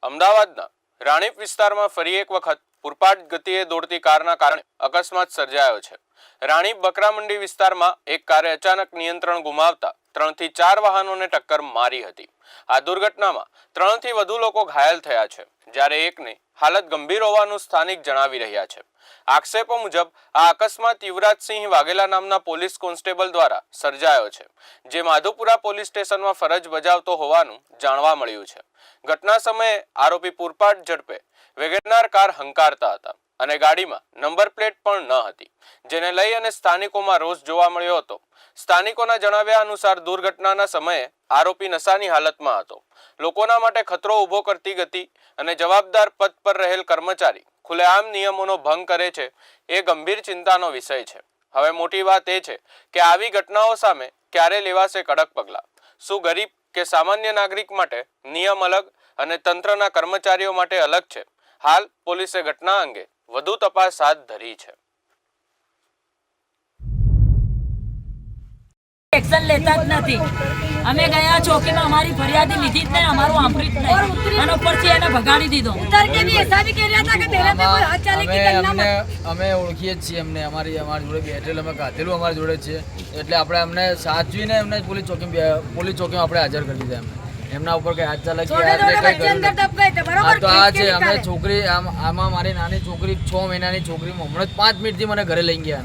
અમદાવાદના રાણીપ વિસ્તારમાં ફરી એક વખત પૂરપાટ ગતિએ દોડતી કારના કારણે અકસ્માત સર્જાયો છે। રાણીપ બકરામંડી વિસ્તારમાં એક કારે અચાનક નિયંત્રણ ગુમાવતા 3 થી 4 વાહનોને ટક્કર મારી હતી। આ દુર્ઘટનામાં 3 થી વધુ લોકો ઘાયલ થયા છે, જ્યારે એકની હાલત ગંભીર હોવાનું સ્થાનિક જણાવી રહ્યા છે। આક્ષેપો મુજબ આ અકસ્માત યુવરાજસિંહ વાઘેલા નામના પોલીસ કોન્સ્ટેબલ દ્વારા સર્જાયો છે, જે માધુપુરા પોલીસ સ્ટેશનમાં ફરજ બજાવતો હોવાનું જાણવા મળ્યું છે। ઘટના સમયે આરોપી પૂરપાટ ઝડપે વેગેનાર કાર હંકારતા હતા અને ગાડીમાં નંબર પ્લેટ પણ ન હતી, જેને લઈ અને સ્થાનિકોમાં રોષ જોવા મળ્યો હતો। સ્થાનિકોના જણાવ્યા અનુસાર દુર્ઘટનાના સમયે આરોપી નશાની હાલતમાં હતો। લોકોના માટે ખતરો ઊભો કરતી ગતિ અને જવાબદાર પદ પર રહેલ કર્મચારી ખુલ્લેઆમ નિયમોનો ભંગ કરે છે એ ગંભીર ચિંતાનો વિષય છે। હવે મોટી વાત એ છે કે આવી ઘટનાઓ સામે ક્યારે લેવાશે કડક પગલાં? શું ગરીબ કે સામાન્ય નાગરિક માટે નિયમ અલગ અને તંત્રના કર્મચારીઓ માટે અલગ છે? હાલ પોલીસે ઘટના અંગે વધુ તપાસ હાથ ધરી છે। एक्शन लेता જ નથી। અમે ગયા ચોકીમાં અમારી ફરિયાદી લીધી જ નહીં, અમારું આંપરીત નહીં અને ઉપરથી એને ભગાડી દીધો। ઉતર કે भी ऐसा भी कह रहा था कि मेरे पे कोई हाथ चले की करना અમે ઓળખીએ જ છીએ, અમને અમારી જોડે બેઠેલું અમે કાઢેલું અમારી જોડે છે, એટલે આપણે અમને સાચવીને એમને પોલીસ ચોકીમાં આપણે હાજર કરી દીધા। એમના ઉપર કઈ હાથ ચાલે તો આ છે અમે છોકરી આમાં મારી નાની છોકરી 6 મહિનાની છોકરી હમણાં જ 5 મિનિટથી મને ઘરે લઈ ગયા।